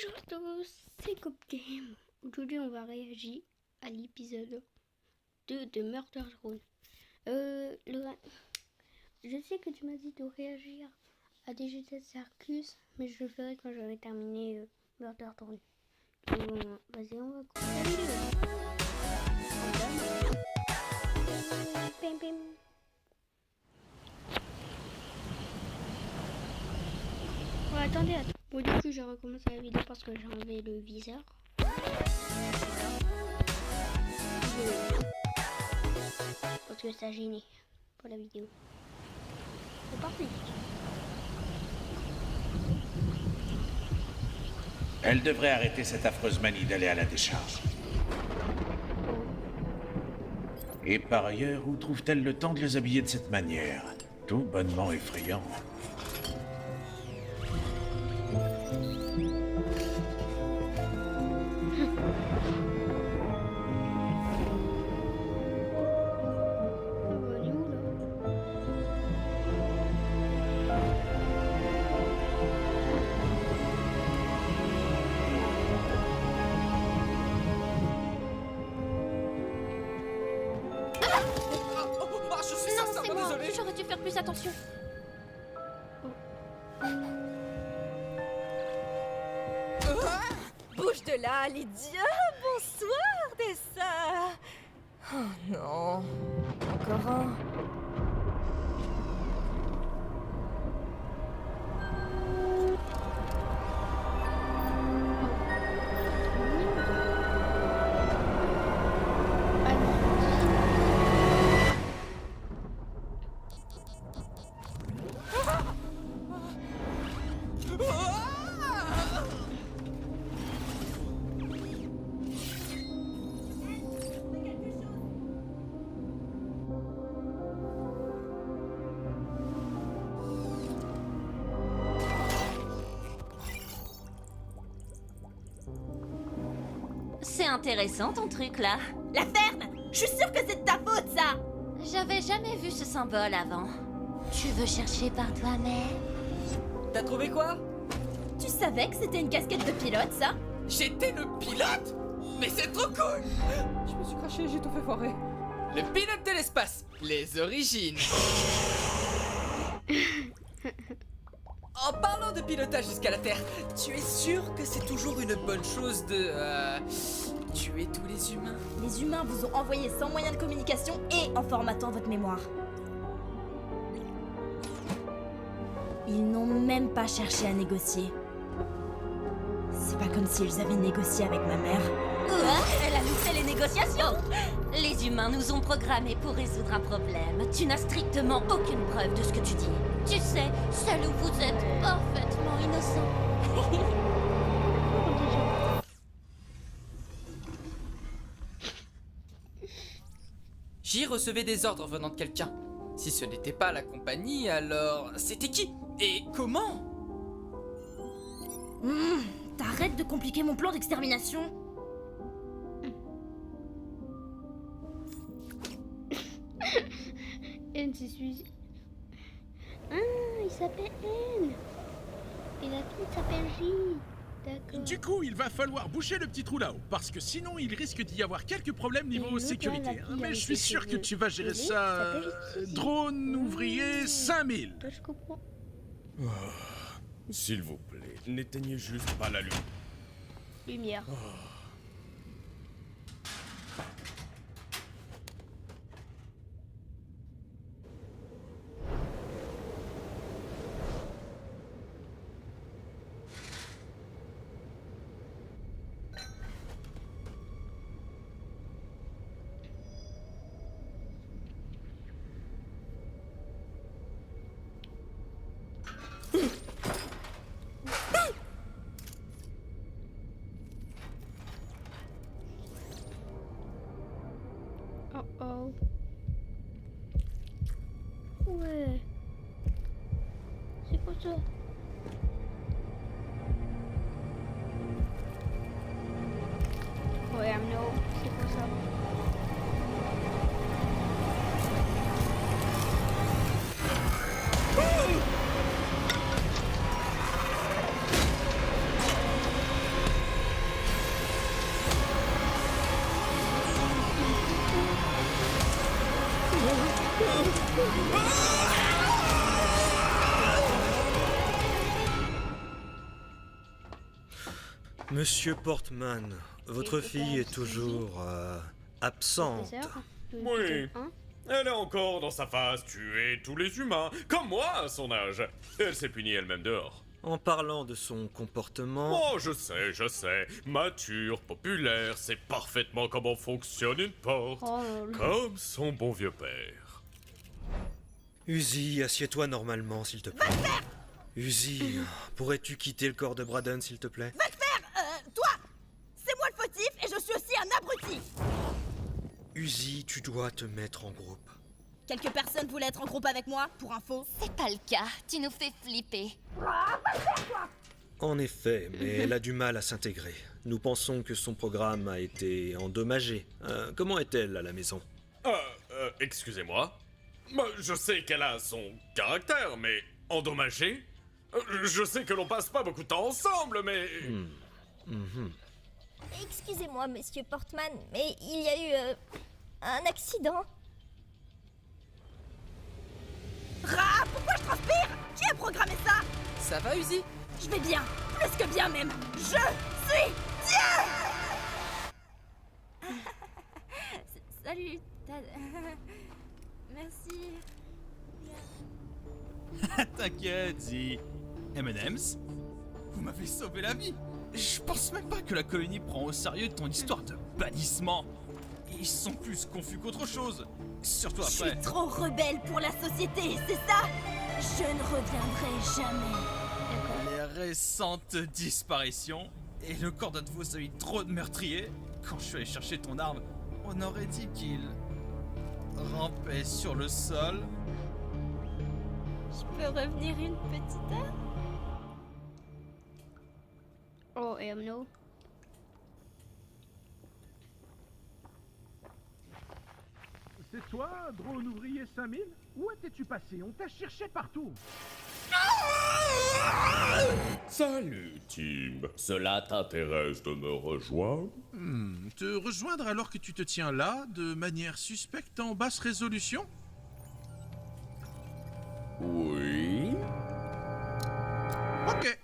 Bonjour à tous, c'est Cop Game. Aujourd'hui, on va réagir à l'épisode 2 de Murder Throne. Je sais que tu m'as dit de réagir à DGZ Circus, mais je le ferai quand j'aurai terminé Murder Throne. Vas-y, on va commencer la vidéo. Pim, pim. Oh, attendez. Bon, du coup, je recommence la vidéo parce que j'ai enlevé le viseur. Parce que ça gênait pour la vidéo. C'est parti. Elle devrait arrêter cette affreuse manie d'aller à la décharge. Et par ailleurs, où trouve-t-elle le temps de les habiller de cette manière? Tout bonnement effrayant. J'aurais dû faire plus attention. Bouge de là, Lydia. Bonsoir, Tessa. Oh non. Encore un. C'est intéressant ton truc là. La ferme. Je suis sûre que c'est de ta faute, ça. J'avais jamais vu ce symbole avant. Tu veux chercher par toi-même? T'as trouvé quoi? Tu savais que c'était une casquette de pilote, ça? J'étais le pilote? Mais c'est trop cool! Je me suis craché, j'ai tout fait foirer. Le pilote de l'espace, les origines. En parlant de pilotage jusqu'à la Terre, tu es sûr que c'est toujours une bonne chose de tuer tous les humains? Les humains vous ont envoyé sans moyen de communication et en formatant votre mémoire. Ils n'ont même pas cherché à négocier. C'est pas comme s'ils avaient négocié avec ma mère. Elle a loupé les négociations. Les humains nous ont programmés pour résoudre un problème. Tu n'as strictement aucune preuve de ce que tu dis. Tu sais, seul où vous êtes parfaitement innocent. J'y recevais des ordres venant de quelqu'un. Si ce n'était pas la compagnie, alors c'était qui? Et comment? T'arrêtes de compliquer mon plan d'extermination. N, c'est celui. Ah, il s'appelle N. Et la fille s'appelle J. D'accord. Du coup, il va falloir boucher le petit trou là-haut, parce que sinon il risque d'y avoir quelques problèmes niveau l'autre, sécurité. la fille Mais avec je suis les sûr que cheveux tu vas gérer pelés, ça. s'appelle Kiki. Drone ouvrier 5000. Toi, je comprends. S'il vous plaît, n'éteignez juste pas la lumière. Lumière. Oh oh. Ouais. C'est quoi ça? Ouais, non, c'est quoi ça? Monsieur Portman, votre fille est toujours absente. Professeur, Oui. hein? Elle est encore dans sa phase tuer tous les humains, comme moi à son âge. Elle s'est punie elle-même dehors. En parlant de son comportement, Oh, je sais. Mature, populaire, c'est parfaitement comment fonctionne une porte. Oh là là. Comme son bon vieux père. Uzi, assieds-toi normalement, s'il te plaît. Uzi, pourrais-tu quitter le corps de Braden, s'il te plaît? Toi! C'est moi le fautif et je suis aussi un abruti! Uzi, tu dois te mettre en groupe. Quelques personnes voulaient être en groupe avec moi, pour info. C'est pas le cas, tu nous fais flipper. En effet, mais elle a du mal à s'intégrer. Nous pensons que son programme a été endommagé. Comment est-elle à la maison? Excusez-moi. Moi, je sais qu'elle a son caractère, mais endommagé? Je sais que l'on passe pas beaucoup de temps ensemble, mais... Excusez-moi, monsieur Portman, mais il y a eu un accident. Ra, pourquoi je transpire? Qui a programmé ça? Ça va, Uzi? Je vais bien, plus que bien même. Je suis Dieu! Salut, Tad. Merci. T'inquiète, Zi. M&M's, vous m'avez sauvé la vie. Je pense même pas que la colonie prend au sérieux ton histoire de bannissement. Ils sont plus confus qu'autre chose. Surtout Je après. suis trop rebelle pour la société, c'est ça? Je ne reviendrai jamais. Les récentes disparitions et le corps d'un de vos amis trop de meurtriers. Quand je suis allé chercher ton arme, on aurait dit qu'il rampait sur le sol. Je peux revenir une petite heure? Oh, no. C'est toi, drone ouvrier 5000? Où étais-tu passé? On t'a cherché partout. Salut, Tim. Cela t'intéresse de me rejoindre? Te rejoindre alors que tu te tiens là, de manière suspecte en basse résolution? Oui. Ok.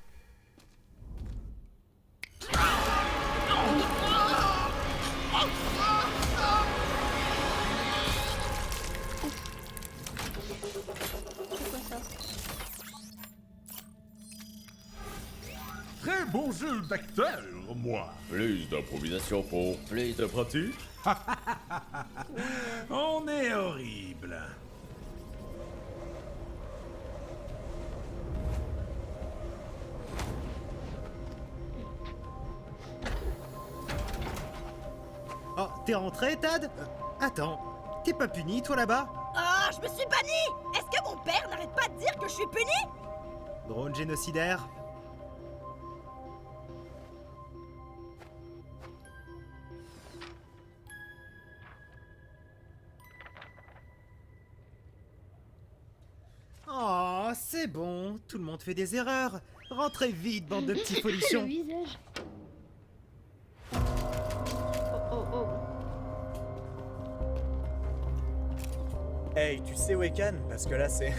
C'est quoi ça? Très bon jeu d'acteur, moi. Plus d'improvisation pour plus de pratique? On est horrible. Oh, t'es rentré, Tad? Attends, t'es pas puni, toi, là-bas? Ah, je me suis banni! Est-ce que mon père n'arrête pas de dire que je suis puni? Drone génocidaire? Oh, c'est bon, tout le monde fait des erreurs. Rentrez vite, bande de petits Le folichons. visage. Oh, oh, oh. Hey, tu sais Wekan? Parce que là, c'est...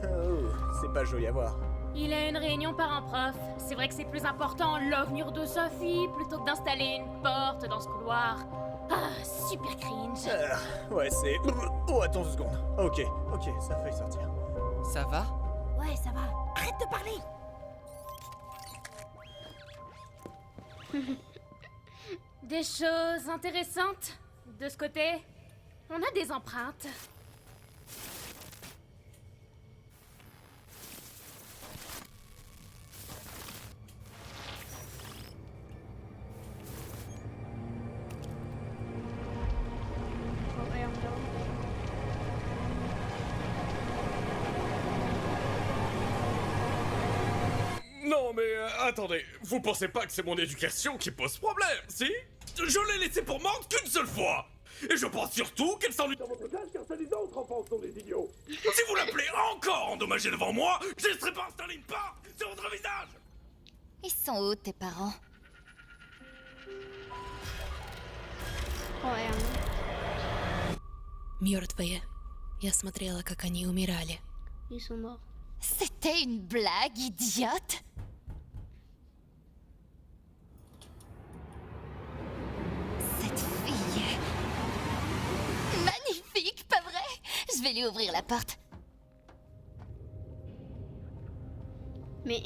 Oh, c'est pas joli à voir. Il a une réunion parents-prof. C'est vrai que c'est plus important l'avenir de sa fille plutôt que d'installer une porte dans ce couloir. Ah, super cringe. Ouais, c'est... Oh, attends 2 secondes. Ok, ça a failli sortir. Ça va? Ouais, ça va. Arrête de parler! Des choses intéressantes de ce côté. On a des empreintes. Oh, no. Non, mais attendez, vous pensez pas que c'est mon éducation qui pose problème, si? Je l'ai laissé pour morte qu'une seule fois! Et je pense surtout qu'elle s'ennuie dans votre classe car c'est les autres enfants sont des idiots! Si vous l'appelez encore endommagé devant moi, je ne laisserai pas installer une part sur votre visage! Ils sont où tes parents? Oh, no. Mертвые. Я смотрела, как они умирали. Ils sont morts. C'était une blague idiote. Cette fille... Magnifique, pas vrai? Je vais lui ouvrir la porte. Mais...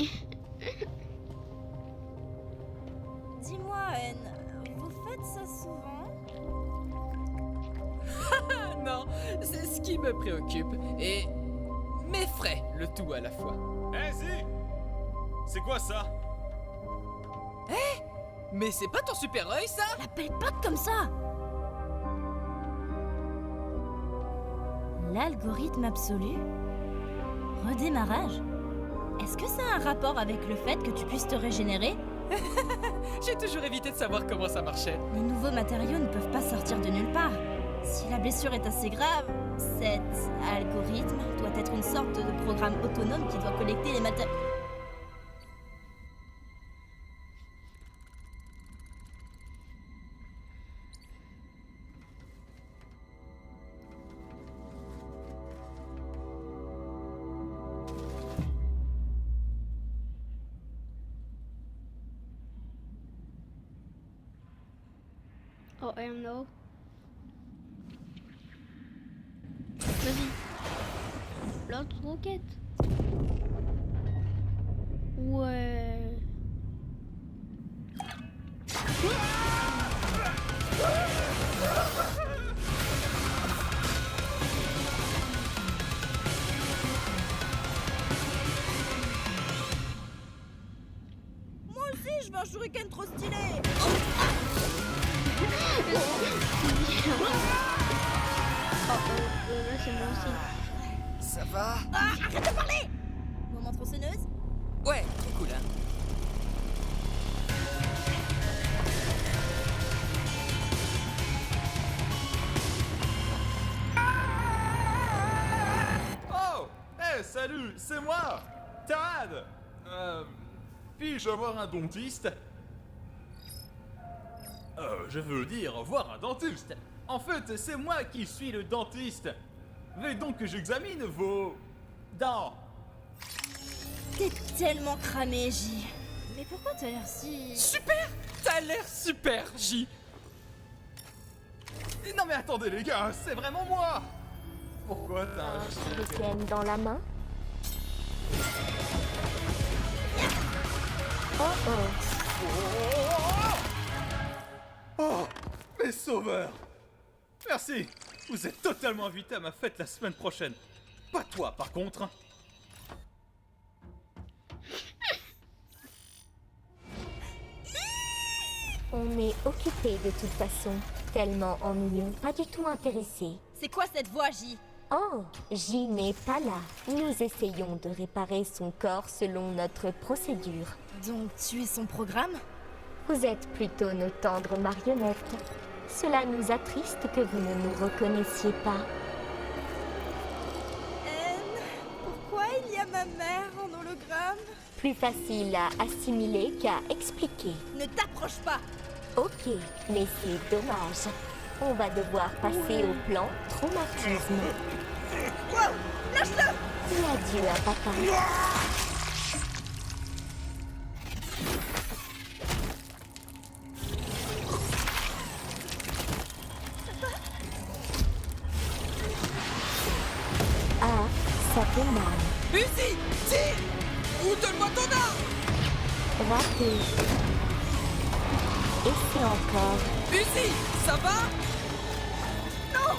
Dis-moi, Anne, vous faites ça souvent? Non, c'est ce qui me préoccupe. Et m'effraie le tout à la fois. Hé, Zi! C'est quoi ça? Mais c'est pas ton super œil, ça? L'appelle pas comme ça! L'algorithme absolu? Redémarrage? Est-ce que ça a un rapport avec le fait que tu puisses te régénérer? J'ai toujours évité de savoir comment ça marchait. Les nouveaux matériaux ne peuvent pas sortir de nulle part. Si la blessure est assez grave, cet algorithme doit être une sorte de programme autonome qui doit collecter les matériaux. Oh, no. Vas-y. L'autre roquette. Ouais. Moi aussi, je veux un shuriken trop stylé! Là, c'est moi aussi. Ça va? Ah, arrête de parler! Moment tronçonneuse? Ouais, trop cool, hein. Oh! Hé, salut, c'est moi! Tad! Puis-je voir un dentiste? Je veux dire, voir un dentiste! En fait, c'est moi qui suis le dentiste! Veuillez donc que j'examine vos... dents! T'es tellement cramé, J. Mais pourquoi t'as l'air si... Super! T'as l'air super, J! Non mais attendez les gars, c'est vraiment moi! Pourquoi t'as... Le tienne dans la main. Oh oh. Oh, mes sauveurs! Merci! Vous êtes totalement invités à ma fête la semaine prochaine. Pas toi, par contre. On est occupé de toute façon. Tellement ennuyeux, pas du tout intéressé. C'est quoi cette voix, J? Oh, J n'est pas là. Nous essayons de réparer son corps selon notre procédure. Donc tu es son programme? Vous êtes plutôt nos tendres marionnettes. Cela nous attriste que vous ne nous reconnaissiez pas. Pourquoi il y a ma mère en hologramme? Plus facile à assimiler qu'à expliquer. Ne t'approche pas! Ok, mais c'est dommage. On va devoir passer au plan traumatisme. Wow! Lâche-le! Et adieu à papa. Ah, ça fait mal. Uzi! Tire! Ou donne-moi ton arme! Raté. Et c'est encore. Uzi! Ça va? Non!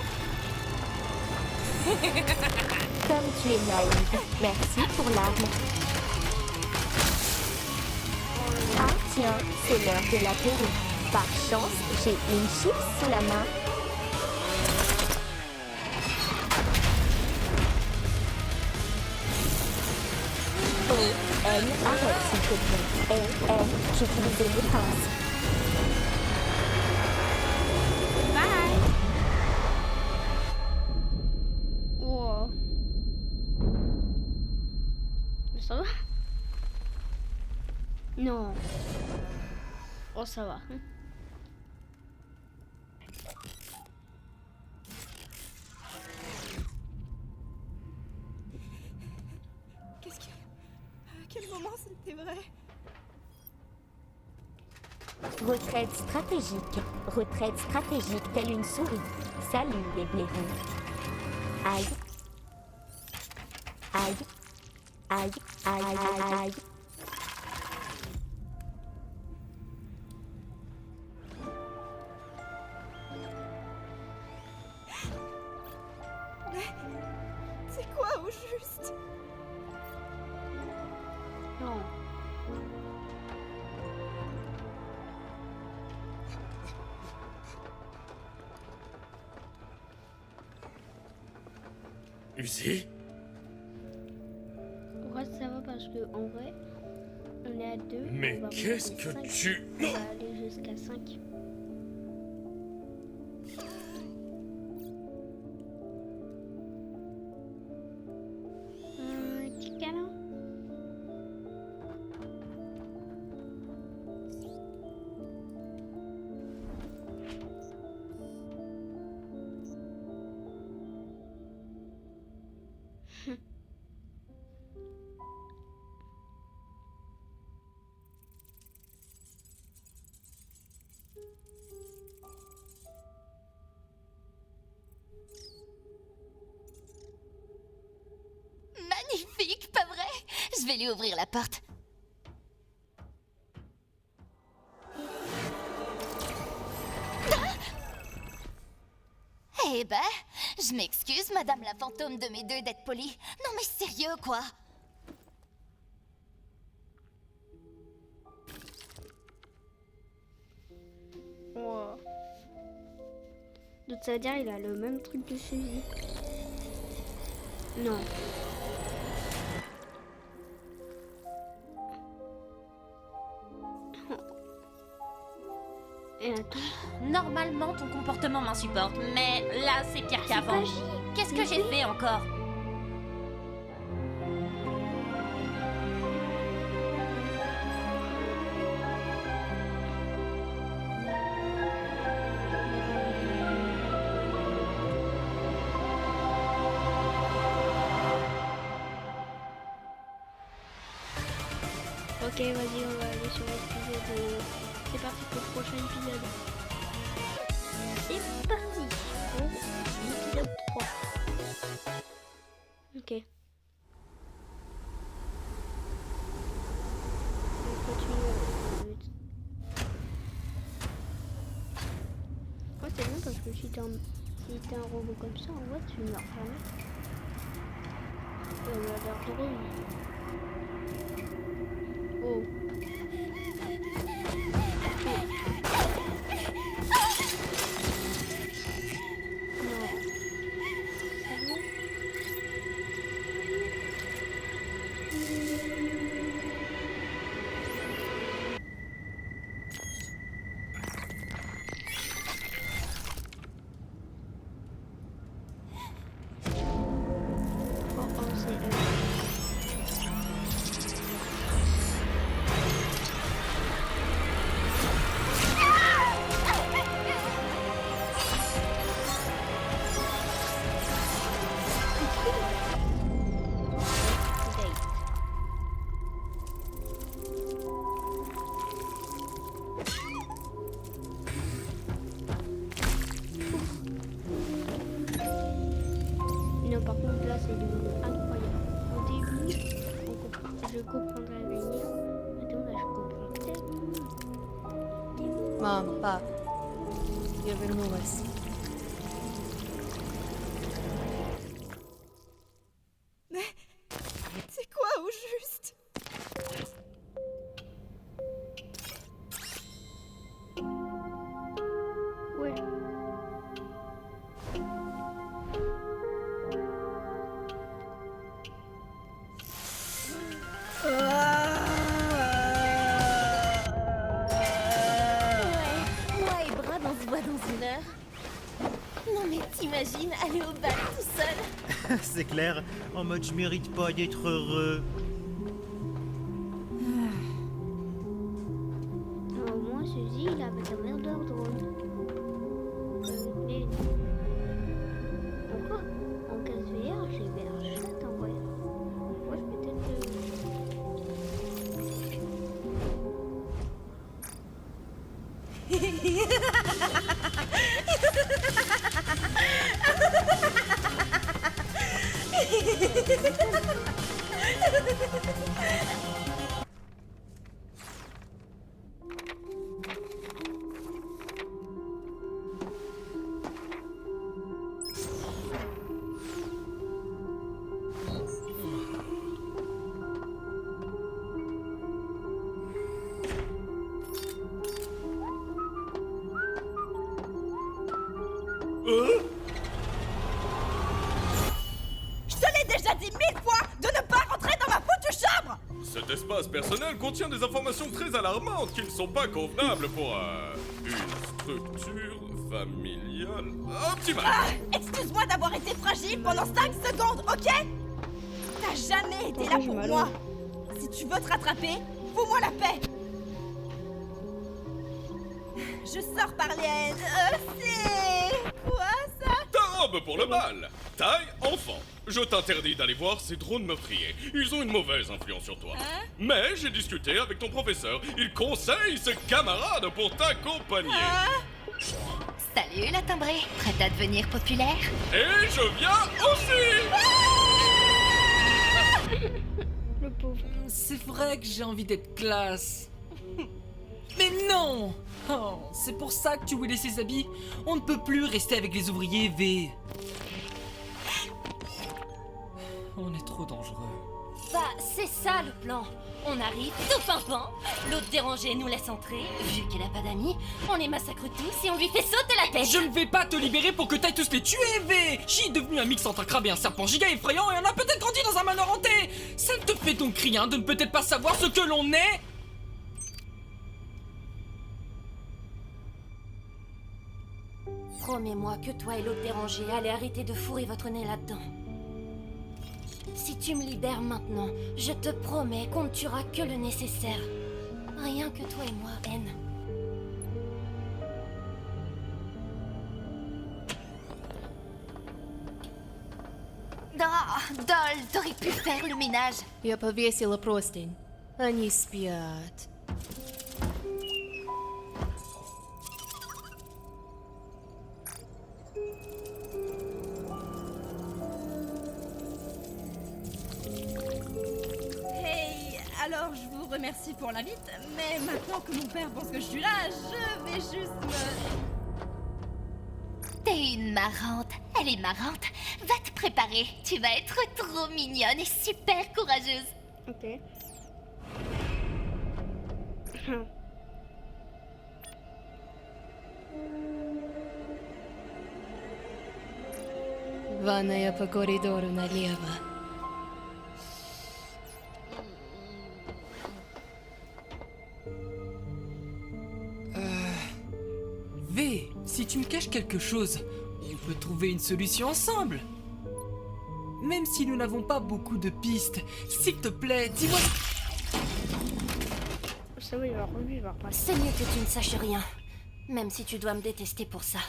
Comme tu es naïve. Merci pour l'arme. Ah tiens, c'est l'heure de l'apéro. Par chance, j'ai une chips sous la main. N, arrête s'il te plaît. N, j'utilisais les pinces. Bye. Wow. Mais ça va? Non. Oh, ça va. Retraite stratégique. Retraite stratégique telle une souris. Salut les blaireaux. Aïe. Aïe. Aïe. Aïe. Aïe. Aïe. C'est quoi au juste? Non. Uzi? Ouais, ça va parce que en vrai, on est à 2. Mais qu'est-ce que tu... On va aller jusqu'à 5. Un petit câlin. Magnifique, pas vrai? Je vais lui ouvrir la porte. Eh ben, je m'excuse, madame la fantôme de mes deux d'être polie. Non mais sérieux, quoi? Wow. Donc ça veut dire qu'il a le même truc de suivi. Non. Et attends. Normalement, ton comportement m'insupporte, mais là, c'est pire qu'avant. Qu'est-ce que j'ai fait encore? Ok, vas-y, on va aller sur l'épisode. C'est parti pour le prochain épisode. C'est parti pour l'épisode 3. Ok. On continue. Ouais, c'est bien parce que si t'es un robot comme ça, en vrai, tu ne meurs jamais. Ça a l'air drôle. Oh. Non, par contre, là, c'est devenu incroyable. Au début, je comprendrais rien. Maintenant, là, je comprends tellement. Mom, Pop, you're remorse. Mais c'est quoi au juste? Ouais. Moi et Brad, on se voit dans une heure. Non mais t'imagines aller au bal tout seul? C'est clair, en mode je mérite pas d'être heureux. Au moins, Suzy, il avait un air d'heure drôle. Et... Pourquoi? En casse VR, j'ai VR chat en vrai. Moi, je peux peut-être... Je te l'ai déjà dit 1000 fois de ne pas rentrer dans ma foutue chambre! Cet espace personnel contient des informations très alarmantes qui ne sont pas convenables pour une structure familiale optimale. Ah, excuse-moi d'avoir été fragile pendant 5 secondes, ok? T'as jamais été là pour moi. Si tu veux te rattraper, fous-moi la paix. Je sors par les... c'est... quoi ça? Ta robe pour le bal. Taille enfant. Je t'interdis d'aller voir ces drones meurtriers. Ils ont une mauvaise influence sur toi. Mais j'ai discuté avec ton professeur. Il conseille ses camarades pour t'accompagner. Salut la timbrée, prête à devenir populaire? Et je viens aussi. Le pauvre. C'est vrai que j'ai envie d'être classe. Mais non! Oh, c'est pour ça que tu voulais ces habits? On ne peut plus rester avec les ouvriers V. On est trop dangereux. Bah, c'est ça le plan. On arrive tout pimpant, l'autre dérangé nous laisse entrer, vu qu'elle a pas d'amis, on les massacre tous et on lui fait sauter la tête. Je ne vais pas te libérer pour que t'ailles tous les tuer, V! She est devenu un mix entre un crabe et un serpent giga effrayant et on a peut-être grandi dans un manoir hanté! Ça ne te fait donc rien de ne peut-être pas savoir ce que l'on est? Promets-moi que toi et l'autre dérangé allez arrêter de fourrer votre nez là-dedans. Si tu me libères maintenant, je te promets qu'on ne tuera que le nécessaire. Rien que toi et moi, N. Да, Доль, t'aurais pu faire le ménage. Я повесила простынь. Они спят. Hey, alors je vous remercie pour l'invite, mais maintenant que mon père pense que je suis là, je vais juste me... T'es une marrante. Elle est marrante. Va te préparer. Tu vas être trop mignonne et super courageuse. Ok. Ванная по коридору налево. V, si tu me caches quelque chose, on peut trouver une solution ensemble. Même si nous n'avons pas beaucoup de pistes, s'il te plaît, dis-moi... Ça va, il va revivre après. C'est mieux que tu ne saches rien, même si tu dois me détester pour ça.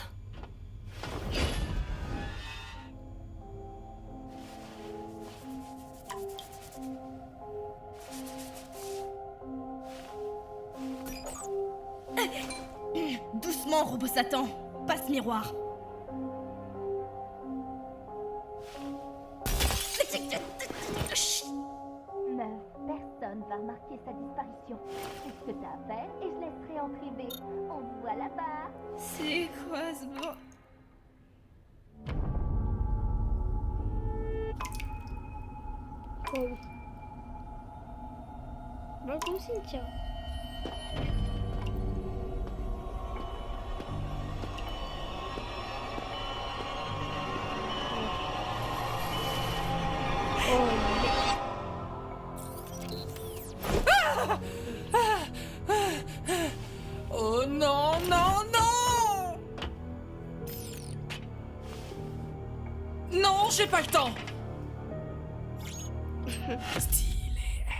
Doucement, robot Satan. Passe miroir. Meuf, personne va remarquer sa disparition. C'est ce que t'as à faire et je laisserai entrer V. On se voit là-bas. C'est quoi ce bon... Oh. Va au cimetière. Oh non, non, non! Non, j'ai pas le temps! Stylé N.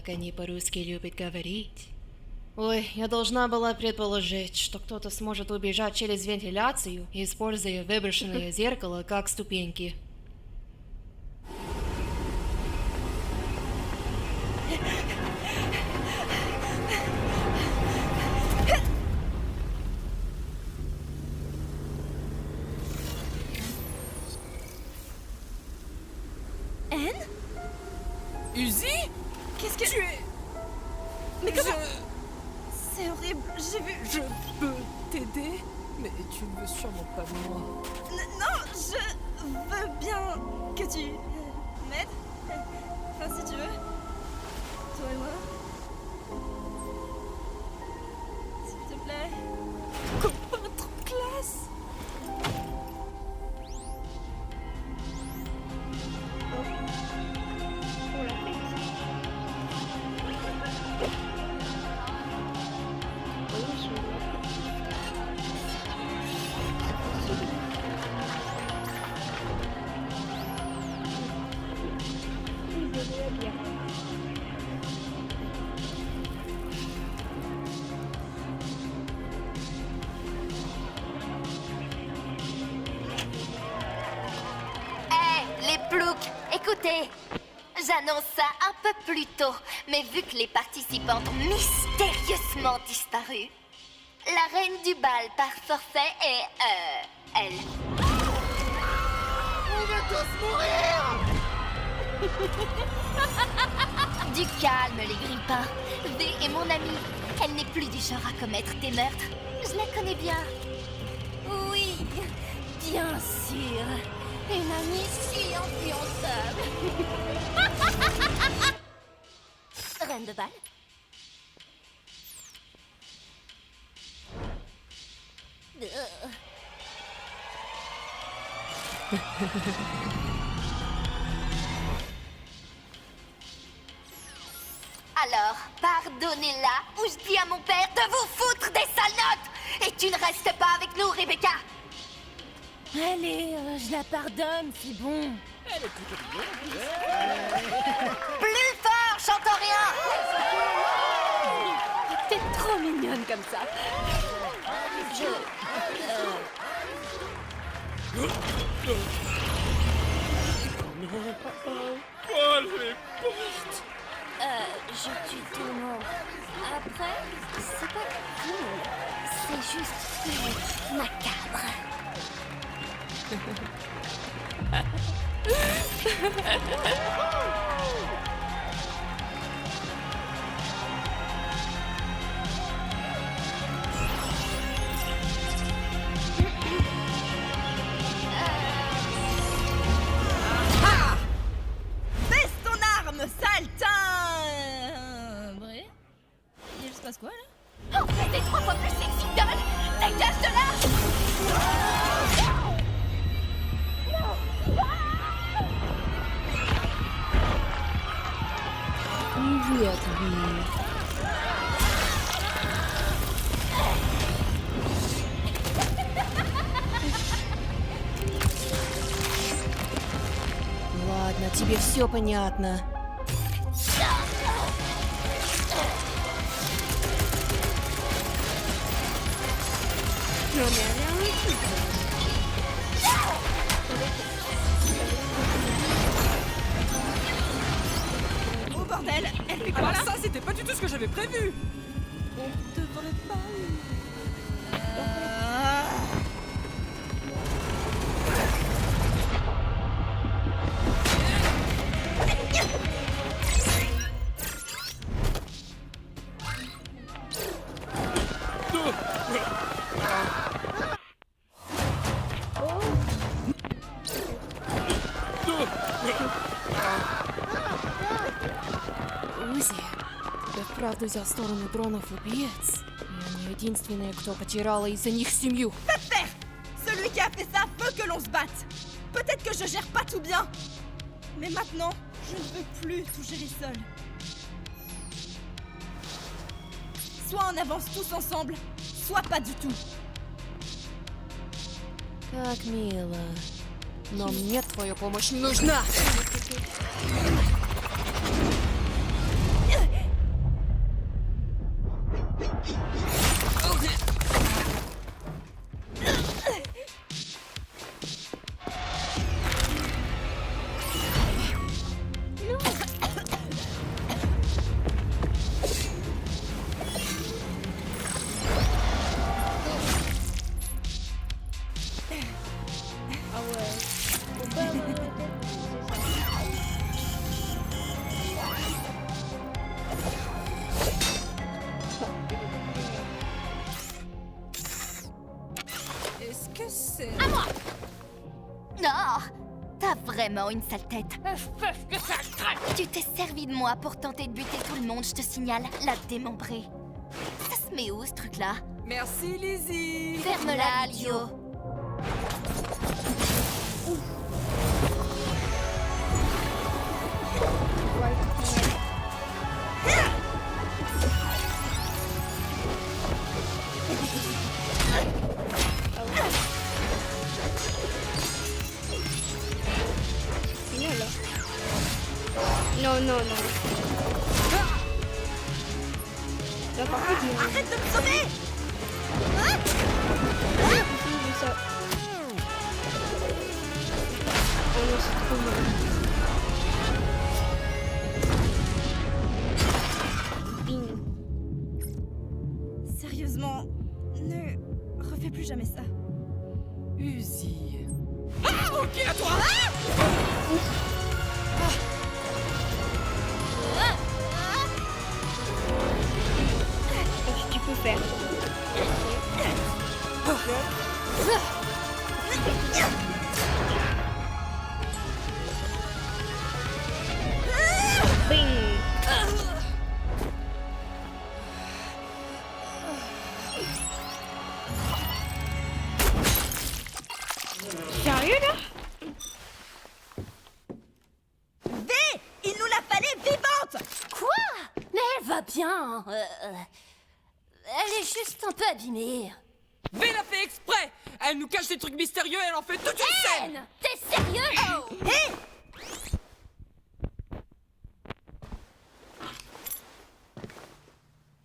как они по-русски любят говорить. Ой, я должна была предположить, что кто-то сможет убежать через вентиляцию, используя выброшенное зеркало как ступеньки. Anne? Uzi? Qu'est-ce que... Tu es... Mais comment... C'est horrible, j'ai vu... Je peux t'aider, mais tu ne veux sûrement pas moi. Non, je veux bien que tu m'aides. Enfin, si tu veux. Toi et moi. S'il te plaît. Copain trop classe. Les ploucs, écoutez, j'annonce ça un peu plus tôt, mais vu que les participantes ont mystérieusement disparu, la reine du bal par forfait est, elle. On va tous mourir. Du calme, les grippins. V est mon amie. Elle n'est plus du genre à commettre des meurtres. Je la connais bien. Oui, bien sûr. Une amie si influençable. Reine de bal. Alors, pardonnez-la ou je dis à mon père de vous foutre des sales notes. Et tu ne restes pas avec nous, Rebecca. Allez, je la pardonne, c'est bon. Elle est plutôt Plus fort, j'entends rien. T'es trop mignonne comme ça. Pas les portes. Je tue tout le monde. Après, c'est pas cool. C'est juste macabre. Baisse ton arme, sale timbre. Il se passe quoi là? Oh, t'es 3 fois plus sexy, Doll. Dégage de là. Привет, Ви. Ладно, тебе все понятно. Oh bordel, elle fait quoi Alors là? ça, c'était pas du tout ce que j'avais prévu. On devrait pas... Узи, тебя вправду взял в сторону дронов-убийц? Я не единственная, кто потеряла из-за них семью. Faites faire! Celui qui a fait ça veut que l'on se batte. Peut-être que je gère pas tout bien. Mais maintenant, je ne veux plus tout gérer seul. Soit on avance tous ensemble, soit pas du tout. Как мило. Но мне твоя помощь не нужна. Non, t'as vraiment une sale tête. Tu t'es servi de moi pour tenter de buter tout le monde, je te signale, la démembrée. Ça se met où, ce truc-là? Merci, Lizzie. Ferme-la, Lio. Non, non, non. Là, par contre, Arrête de me sauver! ça. Oh non, c'est trop mal. Bing. Sérieusement, ne refais plus jamais ça. Uzi. Ah, ok, à toi! Qu'est-ce que tu peux faire? Bing. Sérieux là? V! Il nous la fallait vivante! Quoi? Mais elle va bien. Elle est juste un peu abîmée. V l'a fait exprès. Elle nous cache des trucs mystérieux et elle en fait toute une scène. T'es sérieux? Hé!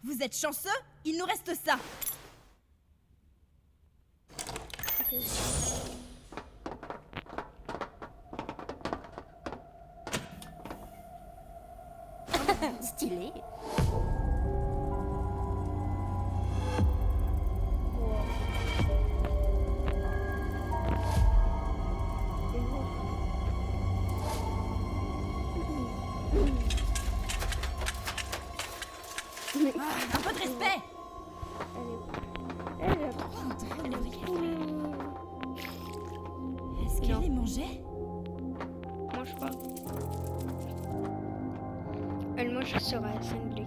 Vous êtes chanceux? Il nous reste ça. Stylé. Un peu de respect! Est-ce qu'elle est mangée? Mange pas. Elle mange sur la cinglée.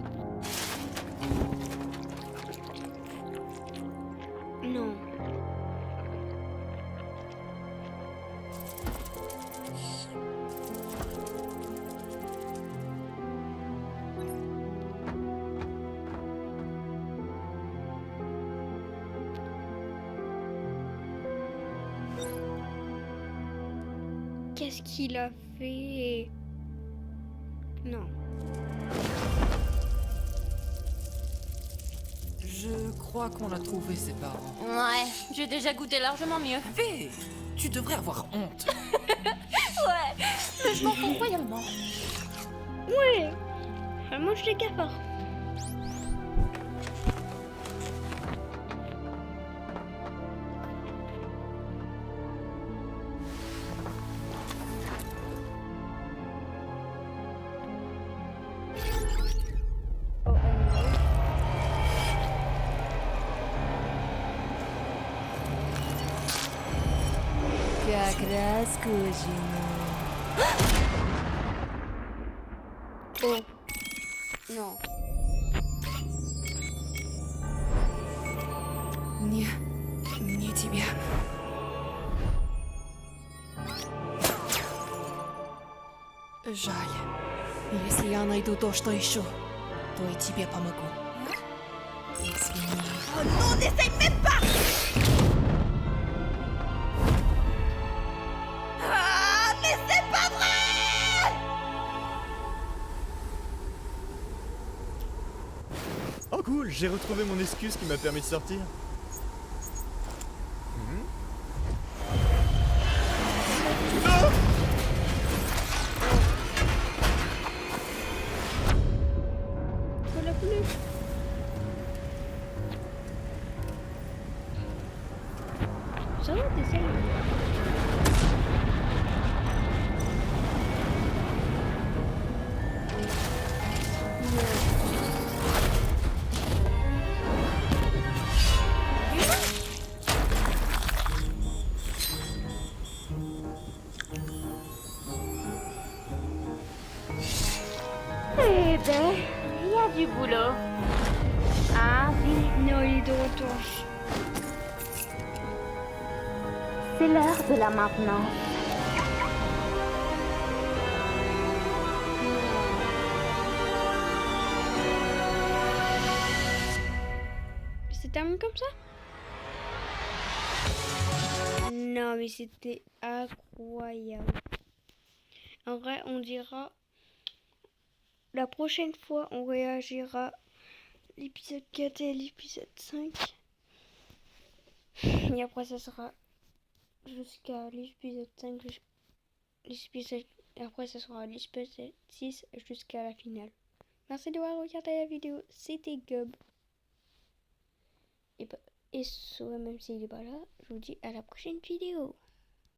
Non. Qu'est-ce qu'il a fait? Non. Je crois qu'on a trouvé ses parents. Ouais, j'ai déjà goûté largement mieux. V, tu devrais avoir honte. Ouais, mais je m'en fous royalement. Ouais. Elle mange des cafards. Как раз к ужину. Oh. Non. Не тебя. Жаль. Если я найду то, что ищу, то и тебе помогу. Извини. Oh non, n'essaye même pas! Ah, mais c'est pas vrai! Oh cool, j'ai retrouvé mon excuse qui m'a permis de sortir. Non! Ça l'a plu. Ça va, t'essayes. ben, il y a du boulot. Ah oui. Non, il est de retour. C'est l'heure de la maintenance. C'est terminé comme ça? Non, mais c'était incroyable. En vrai, on dira... La prochaine fois, on réagira l'épisode 4 et l'épisode 5. Et après, ça sera jusqu'à l'épisode 5. Et après, ça sera l'épisode 6 jusqu'à la finale. Merci d'avoir regardé la vidéo. C'était Gob. Et même s'il n'est pas là, je vous dis à la prochaine vidéo.